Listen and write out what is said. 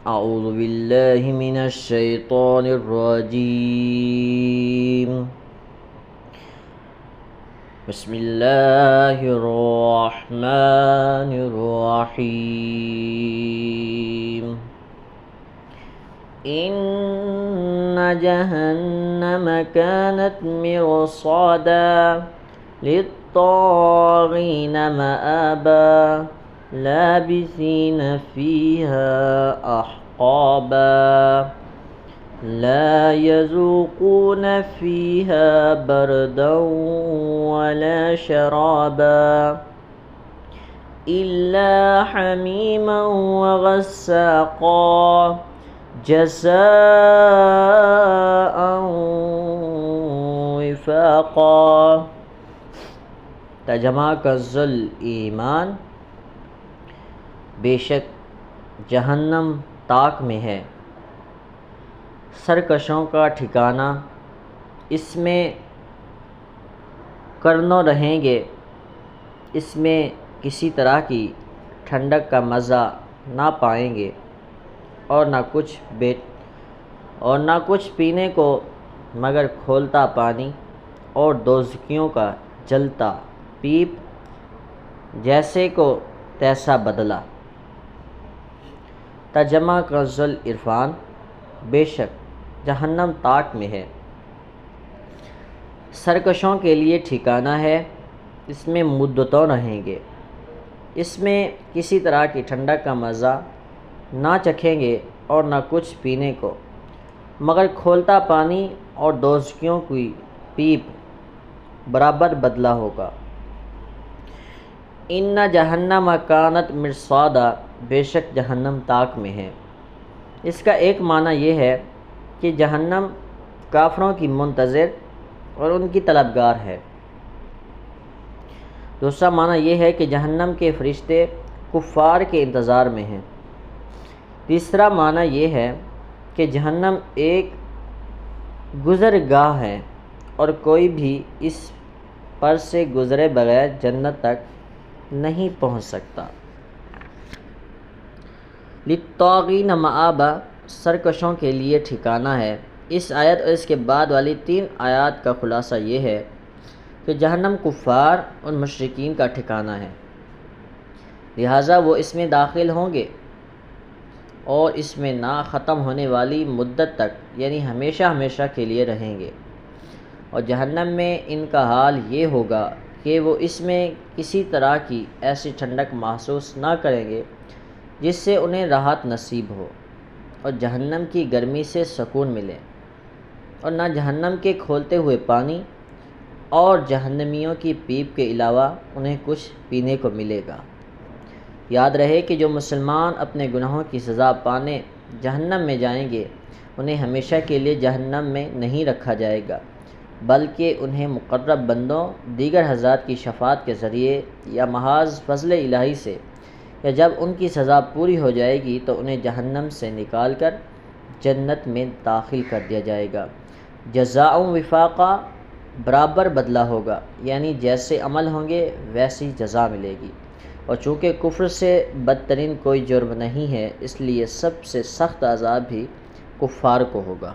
اعوذ باللہ من الشیطان الرجیم بسم اللہ الرحمن الرحیم ان جہنم كانت مرصادا للطاغین مآبا لابثین فیہا احقابا لا يذوقون فيها بردا ولا شرابا إلا حميما وغساقا جزاء وفاقا۔ ترجمہ کنز ایمان، بے شک جہنم تاک میں ہے، سرکشوں کا ٹھکانہ، اس میں کرنوں رہیں گے، اس میں کسی طرح کی ٹھنڈک کا مزہ نہ پائیں گے اور نہ کچھ پینے کو مگر کھولتا پانی اور دوزخیوں کا جلتا پیپ، جیسے کو تیسا بدلہ۔ ترجمہ کنز عرفان، بے شک جہنم تاک میں ہے، سرکشوں کے لیے ٹھکانہ ہے، اس میں مدتوں رہیں گے، اس میں کسی طرح کی ٹھنڈک کا مزہ نہ چکھیں گے اور نہ کچھ پینے کو مگر کھولتا پانی اور دوزخیوں کی پیپ برابر بدلہ ہوگا۔ ان جہنم کانت مرصادا، بے شک جہنم تاک میں ہے، اس کا ایک معنی یہ ہے کہ جہنم کافروں کی منتظر اور ان کی طلبگار ہے۔ دوسرا معنی یہ ہے کہ جہنم کے فرشتے کفار کے انتظار میں ہیں۔ تیسرا معنی یہ ہے کہ جہنم ایک گزرگاہ ہے اور کوئی بھی اس پر سے گزرے بغیر جنت تک نہیں پہنچ سکتا۔ للطاغین مآبا، سرکشوں کے لیے ٹھکانہ ہے۔ اس آیت اور اس کے بعد والی 3 آیات کا خلاصہ یہ ہے کہ جہنم کفار اور مشرکین کا ٹھکانہ ہے، لہٰذا وہ اس میں داخل ہوں گے اور اس میں نہ ختم ہونے والی مدت تک، یعنی ہمیشہ ہمیشہ کے لیے رہیں گے، اور جہنم میں ان کا حال یہ ہوگا کہ وہ اس میں کسی طرح کی ایسی ٹھنڈک محسوس نہ کریں گے جس سے انہیں راحت نصیب ہو اور جہنم کی گرمی سے سکون ملے، اور نہ جہنم کے کھولتے ہوئے پانی اور جہنمیوں کی پیپ کے علاوہ انہیں کچھ پینے کو ملے گا۔ یاد رہے کہ جو مسلمان اپنے گناہوں کی سزا پانے جہنم میں جائیں گے، انہیں ہمیشہ کے لیے جہنم میں نہیں رکھا جائے گا، بلکہ انہیں مقرب بندوں دیگر حضرات کی شفاعت کے ذریعے یا محض فضل الہی سے، یا جب ان کی سزا پوری ہو جائے گی تو انہیں جہنم سے نکال کر جنت میں داخل کر دیا جائے گا۔ جزاء وفاقا، برابر بدلہ ہوگا، یعنی جیسے عمل ہوں گے ویسی جزا ملے گی، اور چونکہ کفر سے بدترین کوئی جرم نہیں ہے، اس لیے سب سے سخت عذاب بھی کفار کو ہوگا۔